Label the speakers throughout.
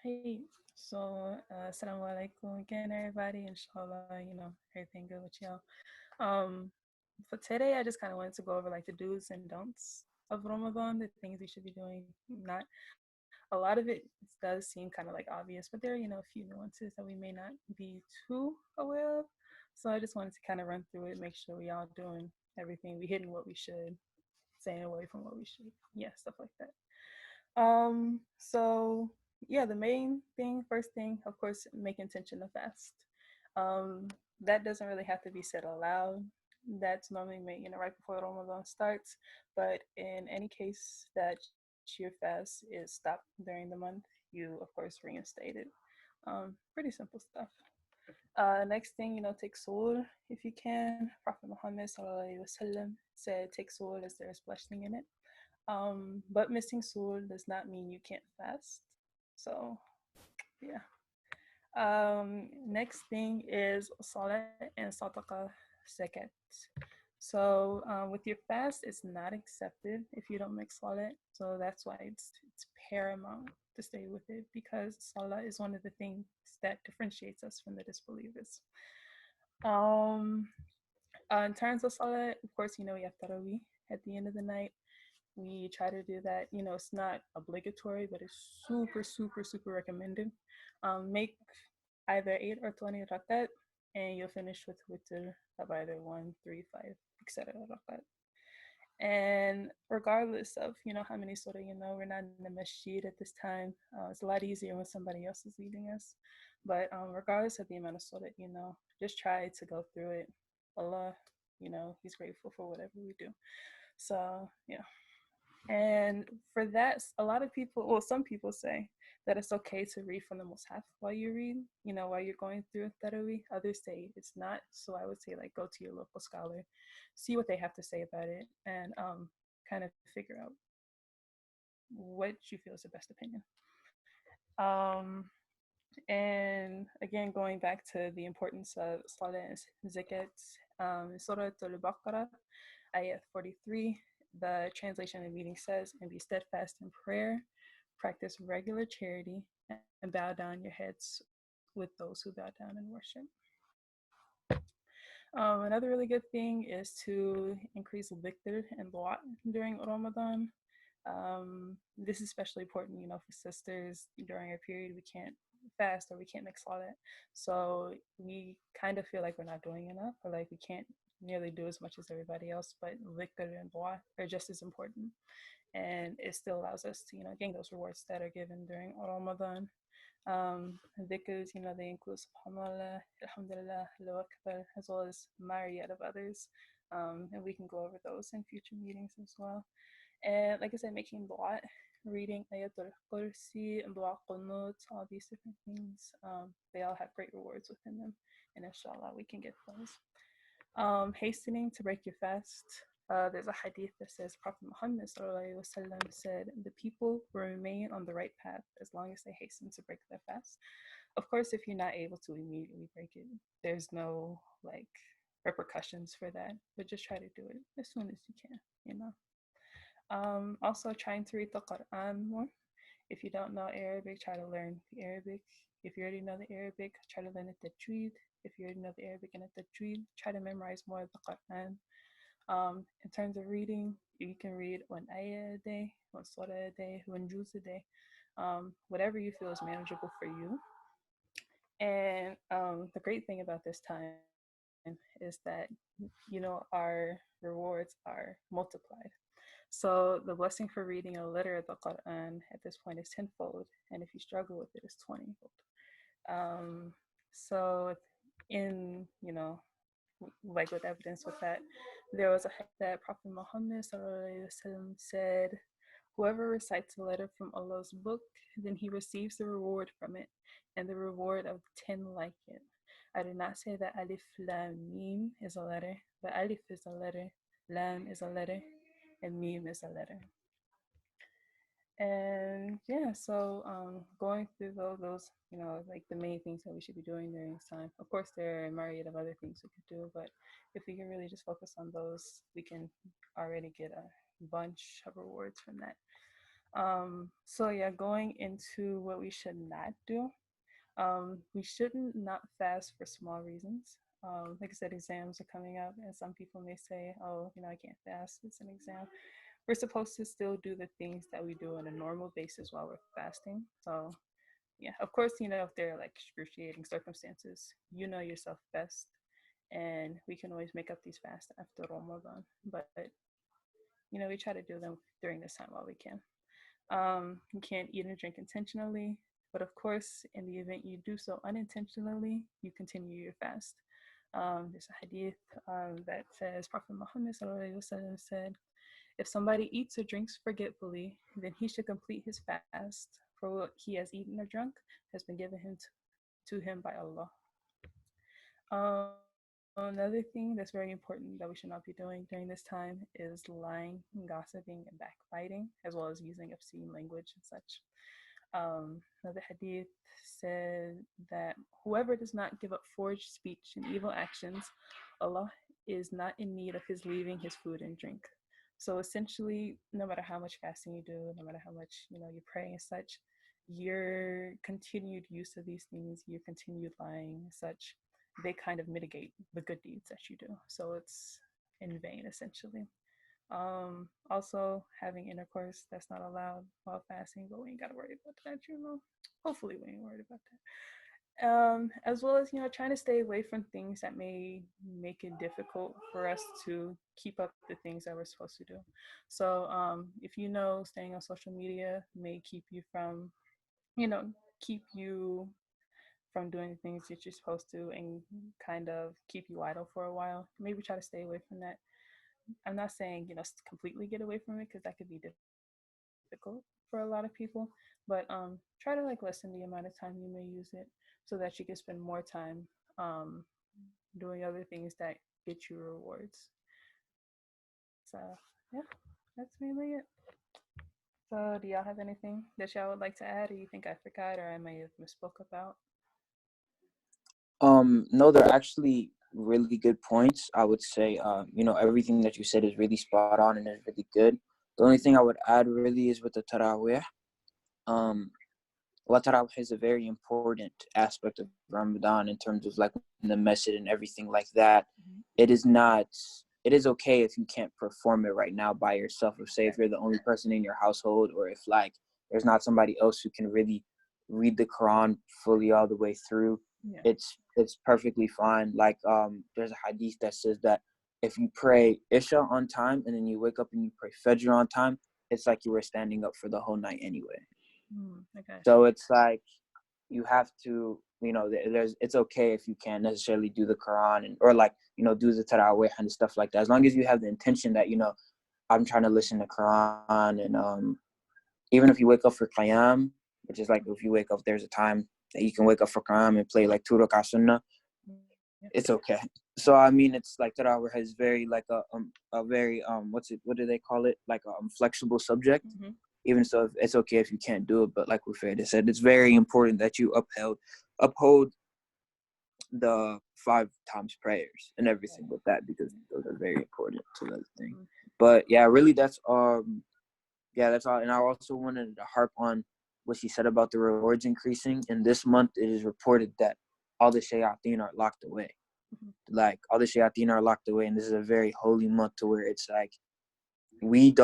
Speaker 1: Hey, so assalamu alaikum again, everybody. Inshallah, everything good with y'all. Um, for today, I just kind of wanted to go over like the do's and don'ts of Ramadan, the things we should be doing. Not a lot of it does seem kind of like obvious, but there are a few nuances that we may not be too aware of. So I just wanted to kind of run through it, make sure we all doing everything, we hitting what we should, staying away from what we should, yeah, stuff like that. So yeah, the main thing, first thing, of course, make intention to fast. Um, that doesn't really have to be said aloud. That's normally made, right before Ramadan starts. But in any case that your fast is stopped during the month, you of course reinstate it. Pretty simple stuff. Next thing, take suhoor if you can. Prophet Muhammad sallallahu alaihi wasallam said, take suhoor as there is blessing in it. But missing suhoor does not mean you can't fast. So yeah. Next thing is salat and sadaqa zakat. So with your fast, it's not accepted if you don't make salat. So that's why it's paramount to stay with it because salat is one of the things that differentiates us from the disbelievers. Um, in terms of salat, of course, we have tarawih at the end of the night. We try to do that. It's not obligatory, but it's super, super, super recommended. Make either 8 or 20 rakat, and you'll finish with witr of either 1, 3, 5, etc. rakat. And regardless of how many surah we're not in the masjid at this time. It's a lot easier when somebody else is leading us. But regardless of the amount of surah, just try to go through it. Allah, He's grateful for whatever we do. So yeah. And for that, a lot of people, well, some people say that it's okay to read from the Mus'haf while you read, while you're going through Taraweeh. Others say it's not. So I would say, like, go to your local scholar, see what they have to say about it, and kind of figure out what you feel is the best opinion. Um, and again, going back to the importance of Salah and Zakat, Surah Al-Baqarah, ayat 43, the translation of the meeting says, and be steadfast in prayer, practice regular charity, and bow down your heads with those who bow down in worship. Another really good thing is to increase dhikr and dua during Ramadan. This is especially important, for sisters during a period we can't fast or we can't make salat. So we kind of feel like we're not doing enough or like we can't nearly do as much as everybody else, but dhikr and dua are just as important. And it still allows us to, gain those rewards that are given during Ramadan. Dhikrs, they include Subhanallah, Alhamdulillah, Allahu Akbar, as well as myriad of others. And we can go over those in future meetings as well. And like I said, making dua, reading Ayatul Kursi, and dua qunut, all these different things, they all have great rewards within them. And inshallah, we can get those. Hastening to break your fast. There's a hadith that says Prophet Muhammad wasallam said, the people will remain on the right path as long as they hasten to break their fast. Of course, if you're not able to immediately break it, there's no like repercussions for that, but just try to do it as soon as you can. Also trying to read the Quran more. If you don't know Arabic, try to learn the Arabic. If you already know the Arabic, try to learn the tajweed. If you already know the Arabic and the tajweed, try to memorize more of the Quran. In terms of reading, you can read one ayah a day, one surah a day, one juz a day, whatever you feel is manageable for you. And the great thing about this time is that, our rewards are multiplied. So the blessing for reading a letter of the Quran at this point is tenfold, and if you struggle with it, it's 20-fold. So in, like with evidence with that, there was a hadith that Prophet Muhammad said, whoever recites a letter from Allah's book, then he receives the reward from it, and the reward of 10 like it. I did not say that Alif Lam Mim is a letter, but Alif is a letter, Lam is a letter, and Mim is a letter. And yeah, so going through those, like the main things that we should be doing during this time. Of course, there are a myriad of other things we could do, but if we can really just focus on those, we can already get a bunch of rewards from that. So yeah, going into what we should not do. We shouldn't not fast for small reasons. Like I said, exams are coming up, and some people may say, "Oh, I can't fast. It's an exam." We're supposed to still do the things that we do on a normal basis while we're fasting. So yeah, of course, if there are like excruciating circumstances, you know yourself best, and we can always make up these fasts after Ramadan. But we try to do them during this time while we can. You can't eat and drink intentionally, but of course, in the event you do so unintentionally, you continue your fast. There's a hadith that says Prophet Muhammad ﷺ said, if somebody eats or drinks forgetfully, then he should complete his fast, for what he has eaten or drunk has been given to him by Allah. Another thing that's very important that we should not be doing during this time is lying, gossiping, and backbiting, as well as using obscene language and such. Another hadith said that whoever does not give up forged speech and evil actions, Allah is not in need of his leaving his food and drink. So essentially, no matter how much fasting you do, no matter how much you pray and such, your continued use of these things, your continued lying and such, they kind of mitigate the good deeds that you do. So it's in vain essentially. Also having intercourse that's not allowed while fasting, but we ain't gotta worry about that. Hopefully we ain't worried about that. As well as trying to stay away from things that may make it difficult for us to keep up the things that we're supposed to do. So if staying on social media may you know keep you from doing the things that you're supposed to and kind of keep you idle for a while, maybe try to stay away from that. I'm not saying completely get away from it, because that could be difficult for a lot of people, but try to like lessen the amount of time you may use it, so that you can spend more time um, doing other things that get you rewards. So yeah, that's mainly it. So do y'all have anything that y'all would like to add, or you think I forgot, or I may have misspoke about?
Speaker 2: No, they're actually really good points. I would say, everything that you said is really spot on and is really good. The only thing I would add really is with the tarawih. Um, well, tarawih is a very important aspect of Ramadan in terms of like the message and everything like that.
Speaker 1: Mm-hmm.
Speaker 2: It is not. It is okay if you can't perform it right now by yourself, or say if you're the only person in your household, or if like there's not somebody else who can really read the Quran fully all the way through.
Speaker 1: Yeah.
Speaker 2: It's perfectly fine. Like there's a hadith that says that if you pray Isha on time and then you wake up and you pray Fajr on time, it's like you were standing up for the whole night anyway.
Speaker 1: I got
Speaker 2: So
Speaker 1: you.
Speaker 2: it's like you have to, there's it's okay if you can't necessarily do the Quran or like do the Tarawih and stuff like that. As long as you have the intention that I'm trying to listen to Quran, and even if you wake up for Qiyam, which is like if you wake up, there's a time that you can wake up for Qiyam and play like 2 rak'ah sunnah,
Speaker 1: Yeah.
Speaker 2: it's okay. So I mean, it's like Tarawih is very like a very what do they call it, like a flexible subject.
Speaker 1: Mm-hmm.
Speaker 2: Even so, it's okay if you can't do it, but like Rufeda said, it's very important that you uphold the 5 times prayers and everything with that, because those are very important to that thing.
Speaker 1: Mm-hmm.
Speaker 2: But yeah, really, that's all. And I also wanted to harp on what she said about the rewards increasing. In this month, it is reported that all the shayateen are locked away. Like all the shayateen are locked away, and this is a very holy month to where it's like we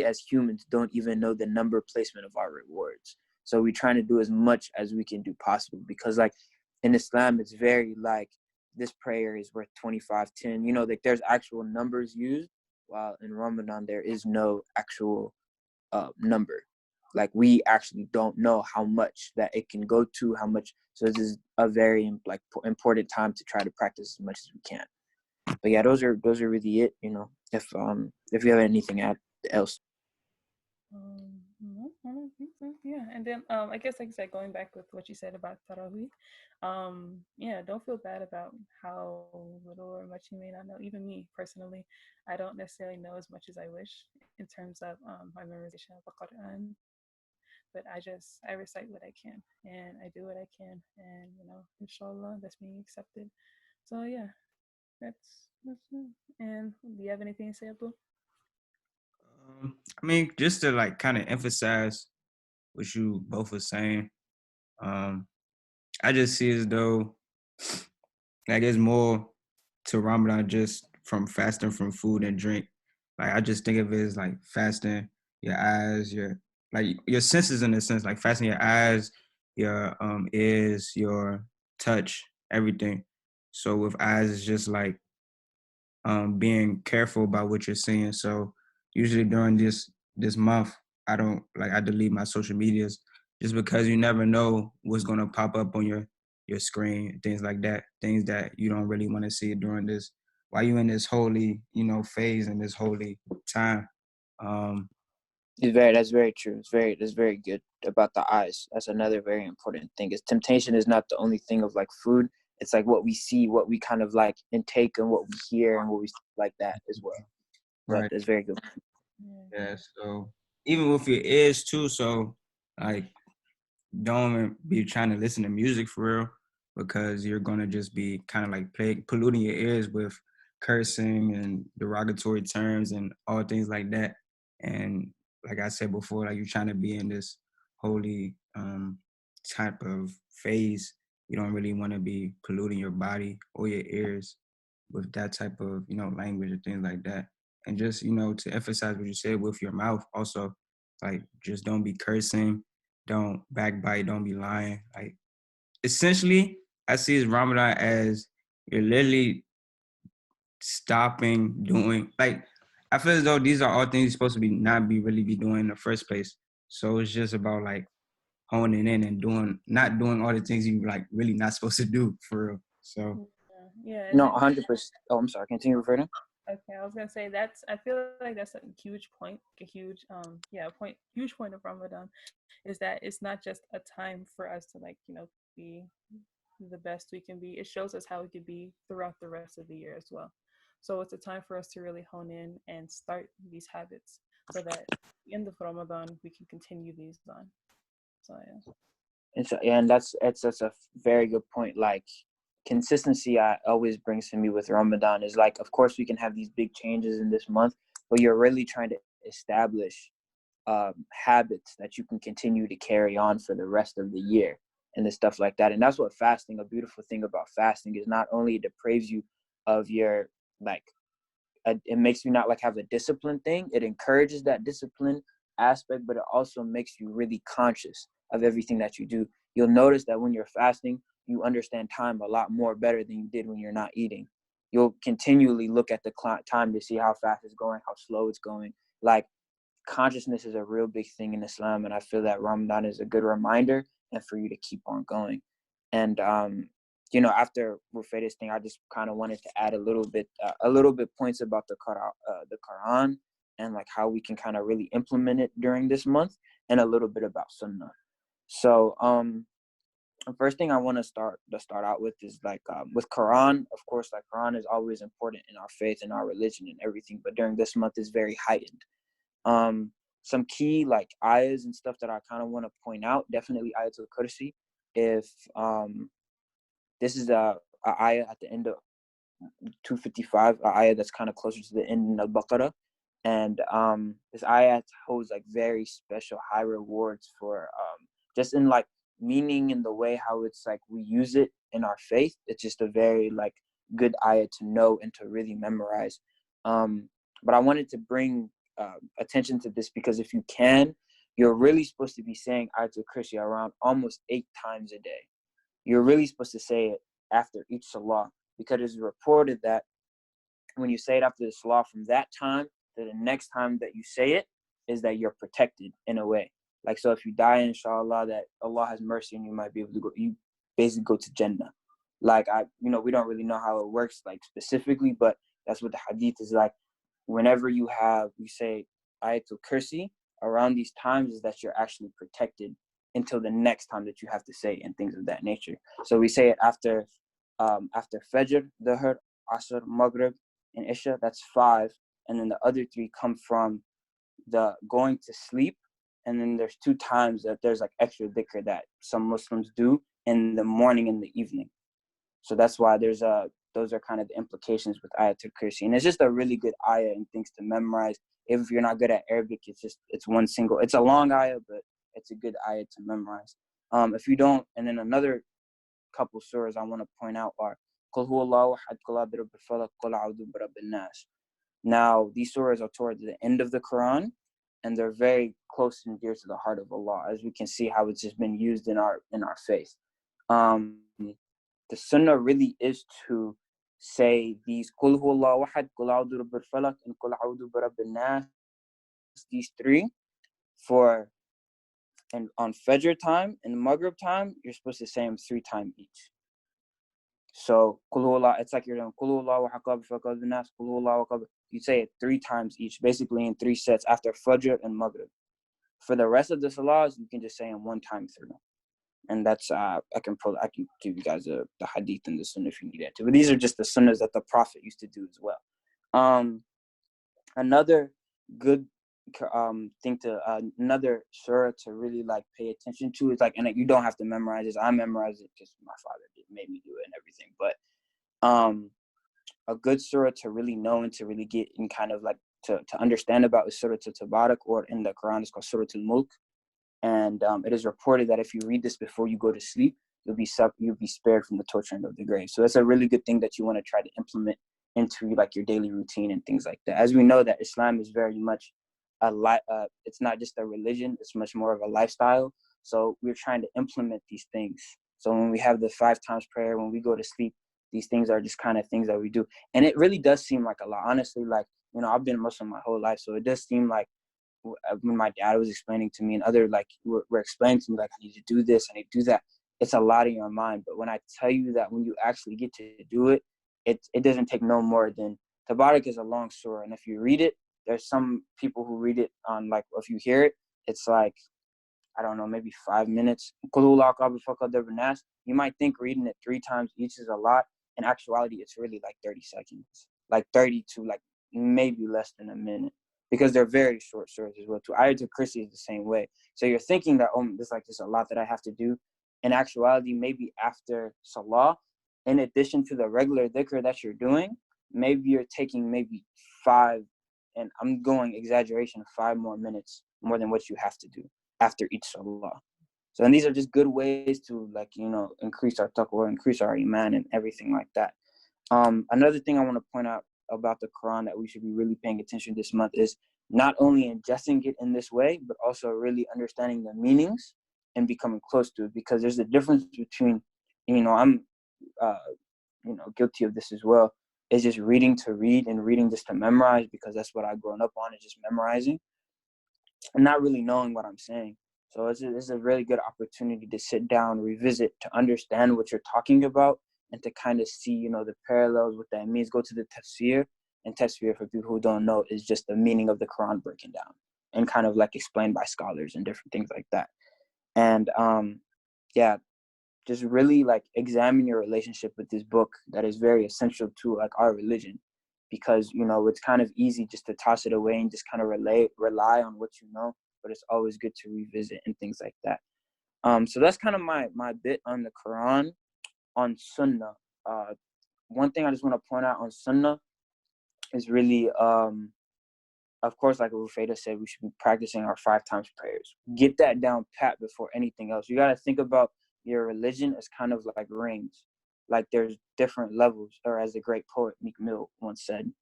Speaker 2: as humans don't even know the number placement of our rewards. So we're trying to do as much as we can do possible, because like in Islam, it's very like this prayer is worth 25, 10. Like there's actual numbers used, while in Ramadan there is no actual number. Like we actually don't know how much that it can go to, how much. So this is a very like important time to try to practice as much as we can. But yeah, those are really it. If you have anything else.
Speaker 1: No, I don't think so. Yeah, and then I guess like I said, going back with what you said about Tarawih, yeah, don't feel bad about how little or much you may not know. Even me personally, I don't necessarily know as much as I wish in terms of my memorization of the Quran, but I recite what I can and I do what I can, and inshallah, that's being accepted. So yeah, that's it. And do you have anything to say, Abdul?
Speaker 3: I mean, just to like kind of emphasize what you both were saying, um, I just see as though like there's more to Ramadan just from fasting from food and drink. Like I just think of it as like fasting your eyes, your like your senses in a sense, like fasting your eyes, your ears, your touch, everything. So with eyes, it's just like being careful about what you're seeing. So usually during this month, I delete my social medias just because you never know what's gonna pop up on your screen, things like that, things that you don't really want to see during this while you in this holy, phase and this holy time. Um,
Speaker 2: That's very true. That's very good about the eyes. That's another very important thing. Is temptation is not the only thing of like food. It's like what we see, what we kind of like intake, and what we hear, and what we like that as well. But
Speaker 3: right.
Speaker 2: that's very good.
Speaker 1: Yeah.
Speaker 3: Yeah. So even with your ears too. So like don't even be trying to listen to music for real because you're gonna just be kind of like polluting your ears with cursing and derogatory terms and all things like that. And like I said before, like you're trying to be in this holy type of phase. You don't really want to be polluting your body or your ears with that type of language and things like that. And just to emphasize what you said with your mouth also, like just don't be cursing, don't backbite, don't be lying. Like essentially, I see this Ramadan as you're literally stopping doing like I feel as though these are all things you're supposed to be not be really be doing in the first place. So it's just about like honing in and not doing all the things you like really not supposed to do for real. So
Speaker 1: Yeah, yeah, and
Speaker 2: No,
Speaker 1: I,
Speaker 2: 100%. Oh, I'm sorry. Continue, Roberta.
Speaker 1: okay, I was gonna say that's. I feel like that's a huge point, a huge, yeah, huge point of Ramadan, is that it's not just a time for us to like, be the best we can be. It shows us how we could be throughout the rest of the year as well. So it's a time for us to really hone in and start these habits, so that at the end of Ramadan we can continue these on. So yeah.
Speaker 2: And that's a very good point. Like consistency, I always brings to me with Ramadan is like, of course, we can have these big changes in this month, but you're really trying to establish habits that you can continue to carry on for the rest of the year and the stuff like that. And that's what fasting. A beautiful thing about fasting is not only it depraves you of your like it makes you not like have a discipline thing. It encourages that discipline aspect, but it also makes you really conscious of everything that you do. You'll notice that when you're fasting, you understand time a lot more better than you did when you're not eating. You'll continually look at the time to see how fast it's going, how slow it's going. Like consciousness is a real big thing in Islam, and I feel that Ramadan is a good reminder and for you to keep on going. And after Rufaida's thing, I just kind of wanted to add a little bit points about the Quran, and like how we can kind of really implement it during this month, and a little bit about Sunnah. So, the first thing I want to start out with is like with Quran. Of course, like Quran is always important in our faith and our religion and everything, but during this month is very heightened. Some key like ayahs and stuff that I kind of want to point out, definitely ayatul kursi. If this is a ayah at the end of 255, a ayah that's kind of closer to the end of Baqarah, and this ayah holds like very special high rewards for just in like meaning in the way how it's like we use it in our faith. It's just a very like good ayah to know and to really memorize. But I wanted to bring attention to this because if you can, you're really supposed to be saying ayatul kursi around almost 8 times a day. You're really supposed to say it after each salah, because it's reported that when you say it after the salah, from that time to the next time that you say it, is that you're protected in a way. Like, so if you die, inshallah, that Allah has mercy and you might be able to go, you basically go to Jannah. Like, we don't really know how it works, like, specifically, but that's what the hadith is like. Whenever you say Ayatul Kursi around these times, is that you're actually protected until the next time that you have to say it, and things of that nature. So we say it after Fajr, Dhuhr, Asr, Maghrib, and Isha. That's 5. And then the other 3 come from the going to sleep. And then there's 2 times that there's like extra dhikr that some Muslims do in the morning and the evening. So that's why those are kind of the implications with Ayatul Kursi. And it's just a really good ayah and things to memorize. If you're not good at Arabic, it's one single. It's a long ayah, but it's a good ayah to memorize. If you don't, and then another couple surahs I want to point out are Qul huwallahu ahad, Qul a'udhu birabbil falaq, Qul a'udhu birabbin nas. Now, these surahs are towards the end of the Quran, and they're very close and dear to the heart of Allah, as we can see how it's just been used in our faith. The sunnah really is to say these Qul huwallahu ahad, Qul a'udhu birabbil falaq, and Qul a'udhu birabbin nas, these three, and on Fajr time and Maghrib time, you're supposed to say them 3 times each. So it's like you're doing you say it 3 times each, basically in 3 sets after Fajr and Maghrib. For the rest of the salahs, you can just say them 1 time through. And that's I can give you guys the hadith and the sunnah if you need it too. But these are just the sunnahs that the Prophet used to do as well. Another good thing to another surah to really like pay attention to is like, and you don't have to memorize this. I memorized it because my father made me do it and everything. But a good surah to really know and to really get in kind of like to understand about is Surah Tabarak, or in the Quran it's called Surah Al-Mulk. And it is reported that if you read this before you go to sleep, you'll be spared from the torturing of the grave. So that's a really good thing that you want to try to implement into like your daily routine and things like that. As we know that Islam is very much it's not just a religion, it's much more of a lifestyle. So we're trying to implement these things. So when we have the 5 times prayer, when we go to sleep, these things are just kind of things that we do. And it really does seem like a lot. Honestly, like, I've been Muslim my whole life, so it does seem like when my dad was explaining to me and other like were explaining to me like, I need to do this, I need to do that, it's a lot in your mind. But when I tell you that when you actually get to do it, it doesn't take no more than Tabarak is a long surah, and if you read it, there's some people who read it on like, if you hear it, it's like, I don't know, maybe 5 minutes. You might think reading it 3 times each is a lot. In actuality, it's really like 30 seconds, like 30 to like maybe less than a minute, because they're very short surahs as well too. Ayatul Kursi is the same way. So you're thinking that, there's a lot that I have to do. In actuality, maybe after Salah, in addition to the regular dhikr that you're doing, maybe you're taking maybe 5, and I'm going exaggeration, 5 more minutes more than what you have to do after each Salah. So, and these are just good ways to like, increase our taqwa, increase our iman and everything like that. Another thing I want to point out about the Quran that we should be really paying attention this month is not only ingesting it in this way, but also really understanding the meanings and becoming close to it, because there's a difference between, I'm, guilty of this as well, is just reading to read and reading just to memorize, because that's what I've grown up on, is just memorizing and not really knowing what I'm saying. So it's a really good opportunity to sit down, revisit, to understand what you're talking about, and to kind of see, the parallels, what that means. Go to the tafsir, and tafsir, for people who don't know, is just the meaning of the Quran broken down and kind of like explained by scholars and different things like that. And just really like examine your relationship with this book that is very essential to like our religion, because it's kind of easy just to toss it away and just kind of rely on what but it's always good to revisit and things like that. So that's kind of my bit on the Quran. On Sunnah, one thing I just want to point out on Sunnah is really, of course, like Rufeda said, we should be practicing our 5 times prayers. Get that down pat before anything else. You got to think about your religion as kind of like rings. Like there's different levels, or as the great poet Meek Mill once said,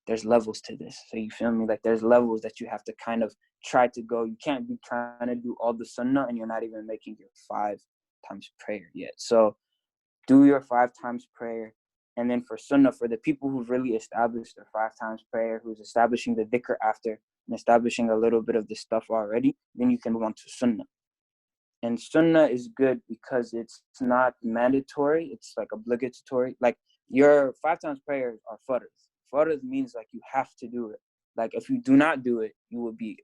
Speaker 2: there's levels to this. So you feel me? Like there's levels that you have to kind of try to go. You can't be trying to do all the Sunnah and you're not even making your 5 times prayer yet. So do your 5 times prayer. And then for Sunnah, for the people who've really established their 5 times prayer, who's establishing the dhikr after and establishing a little bit of the stuff already, then you can move on to Sunnah. And Sunnah is good because it's not mandatory. It's like obligatory. Like your 5 times prayers are farz. Farz means like you have to do it. Like if you do not do it, you will be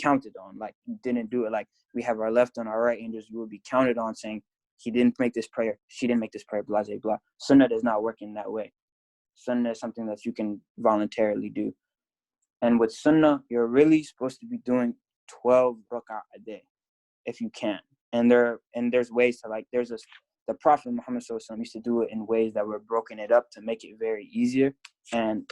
Speaker 2: counted on. Like you didn't do it. Like we have our left and our right angels. You will be counted on saying, he didn't make this prayer, she didn't make this prayer, blah, blah, blah. Sunnah does not work in that way. Sunnah is something that you can voluntarily do. And with Sunnah, you're really supposed to be doing 12 rak'ah a day, if you can. And there's ways to the Prophet Muhammad SAW used to do it in ways that were broken it up to make it very easier. And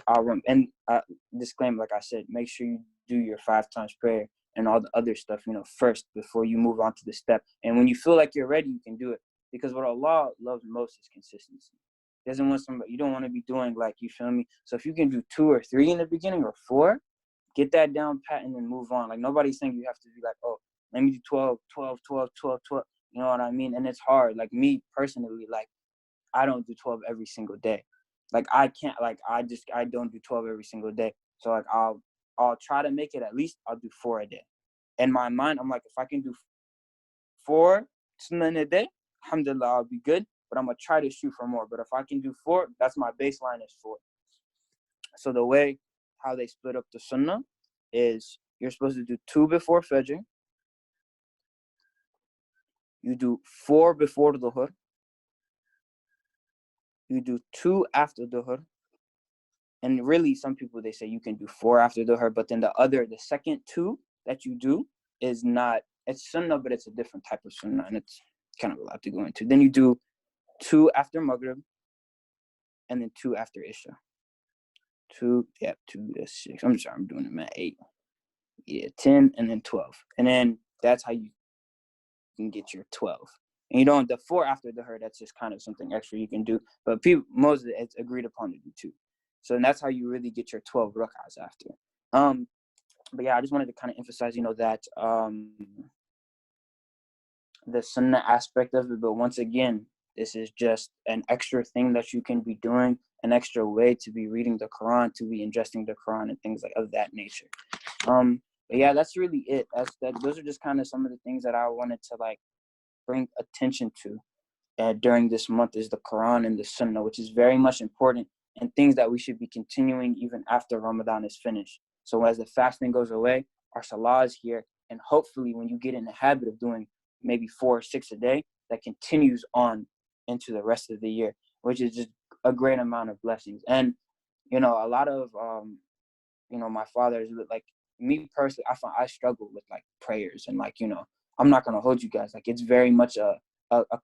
Speaker 2: disclaimer, like I said, make sure you do your 5 times prayer and all the other stuff, first before you move on to the step. And when you feel like you're ready, you can do it. Because what Allah loves most is consistency. He doesn't want somebody, you don't want to be doing like, you feel me? So if you can do 2 or 3 in the beginning or 4, get that down pat and then move on. Like, nobody's saying you have to be like, oh, let me do 12, 12, 12, 12, 12. You know what I mean? And it's hard. Like, me personally, like, I don't do 12 every single day. Like, I can't, like, I don't do 12 every single day. So, like, I'll try to make it at least, I'll do 4 a day. In my mind, I'm like, if I can do 4 sunnah in a day, alhamdulillah, I'll be good. But I'm going to try to shoot for more. But if I can do 4, that's my baseline is 4. So the way how they split up the sunnah is you're supposed to do 2 before Fajr. You do 4 before Dhuhr. You do 2 after Dhuhr. And really, some people, they say you can do 4 after Dhuhr, but then the second 2 that you do is not, it's sunnah, but it's a different type of sunnah, and it's kind of a lot to go into. Then you do 2 after Maghrib, and then 2 after Isha. 2 to 6. I'm sorry, I'm doing them at 8. Yeah, 10, and then 12. And then that's how you can get your 12. And you don't, the 4 after Dhuhr, that's just kind of something extra you can do. But most of it's agreed upon to do 2. So that's how you really get your 12 rak'ahs after. But yeah, I just wanted to kind of emphasize, that the sunnah aspect of it. But once again, this is just an extra thing that you can be doing, an extra way to be reading the Quran, to be ingesting the Quran and things like of that nature. But yeah, that's really it. Those are just kind of some of the things that I wanted to like bring attention to during this month is the Quran and the Sunnah, which is very much important and things that we should be continuing even after Ramadan is finished. So as the fasting goes away, our salah is here, and hopefully when you get in the habit of doing maybe 4 or 6 a day, that continues on into the rest of the year, which is just a great amount of blessings. And a lot of my father is like, me personally, I struggle with like prayers and like, I'm not gonna hold you guys, like it's very much a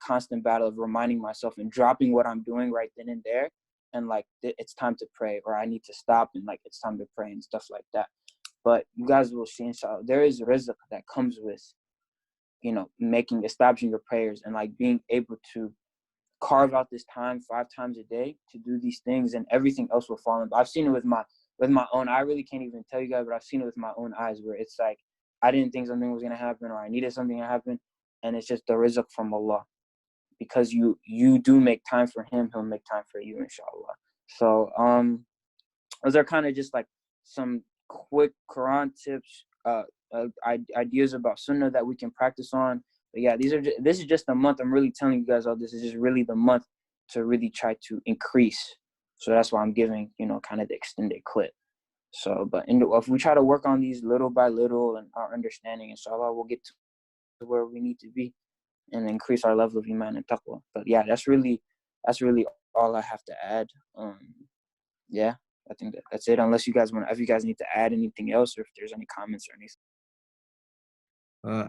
Speaker 2: constant battle of reminding myself and dropping what I'm doing right then and there, and like it's time to pray, or I need to stop and like it's time to pray and stuff like that. But you guys will see, inshallah, there is rizq that comes with establishing your prayers and like being able to carve out this time 5 times a day to do these things, and everything else will fall in. I've seen it with my own. I really can't even tell you guys, but I've seen it with my own eyes where it's like I didn't think something was gonna happen, or I needed something to happen, and it's just the rizq from Allah. Because you do make time for Him, He'll make time for you, inshallah. So those are kind of just like some quick Quran tips, ideas about Sunnah that we can practice on. But yeah, this is just a month. I'm really telling you guys all this is just really the month to really try to increase. So that's why I'm giving kind of the extended clip. So, but if we try to work on these little by little and our understanding, inshallah, we'll get to where we need to be and increase our level of iman and taqwa. But yeah, that's really all I have to add. Yeah, I think that's it. Unless you guys if you guys need to add anything else, or if there's any comments or anything.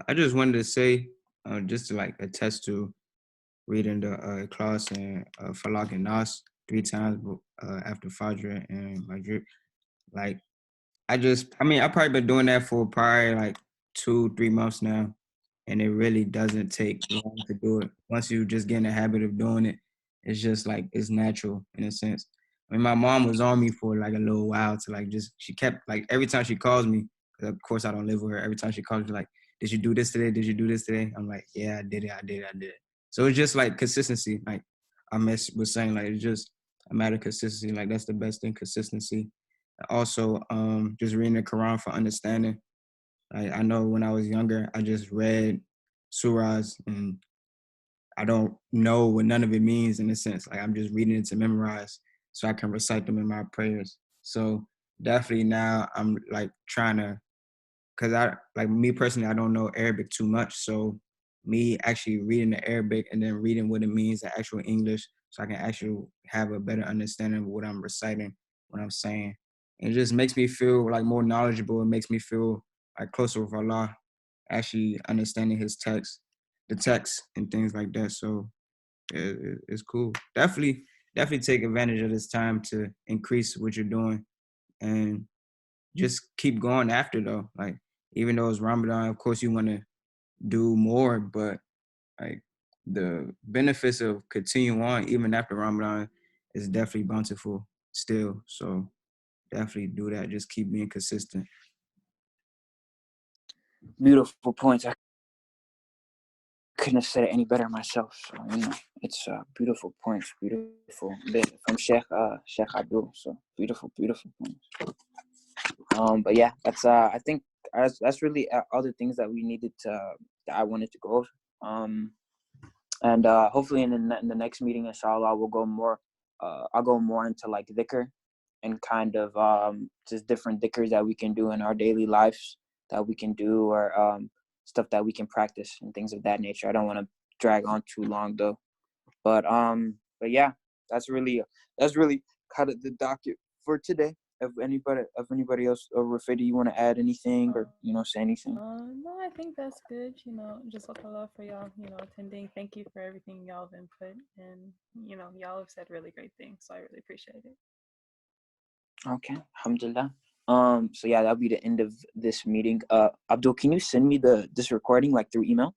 Speaker 3: I just wanted to say, just to like attest to reading the class and Falak and Nas 3 times after Fajr and Maghrib. Like, I probably been doing that for probably like 2-3 months now, and it really doesn't take long to do it. Once you just get in the habit of doing it, it's just like it's natural in a sense. I mean, my mom was on me for like a little while to like she kept like every time she calls me, 'cause of course I don't live with her. Every time she calls me, like, did you do this today? Did you do this today? I'm like, yeah, I did it. So it's just like consistency. Like was saying, like it's just a matter of consistency. Like that's the best thing, consistency. Also, just reading the Quran for understanding. I know when I was younger, I just read surahs and I don't know what none of it means in a sense. Like I'm just reading it to memorize so I can recite them in my prayers. So definitely now I'm like trying to, cause me personally, I don't know Arabic too much. So me actually reading the Arabic and then reading what it means in actual English, so I can actually have a better understanding of what I'm reciting, what I'm saying. It just makes me feel like more knowledgeable. It makes me feel like closer with Allah, actually understanding the text and things like that. So it's cool. Definitely take advantage of this time to increase what you're doing. And just keep going after though. Like even though it's Ramadan, of course you want to do more, but like the benefits of continue on even after Ramadan is definitely bountiful still. So definitely do that. Just keep being consistent.
Speaker 2: Beautiful points. I couldn't have said it any better myself. So, it's beautiful points, beautiful bit from Sheikh Abdul. So beautiful points. But yeah, that's I think that's really all the things that we needed to that I wanted to go over. And hopefully in the next meeting, inshallah, we'll go more. I'll go more into like dhikr and kind of just different dhikrs that we can do in our daily lives that we can do, or stuff that we can practice and things of that nature. I don't want to drag on too long though. But yeah, that's really kind of the docket for today. If anybody else, or Rafidi, you want to add anything or say anything?
Speaker 1: No, I think that's good. Just Allah for y'all, attending. Thank you for everything y'all have input, and y'all have said really great things, so I really appreciate it.
Speaker 2: Okay, alhamdulillah. So yeah, that'll be the end of this meeting. Abdul, can you send me this recording like through email?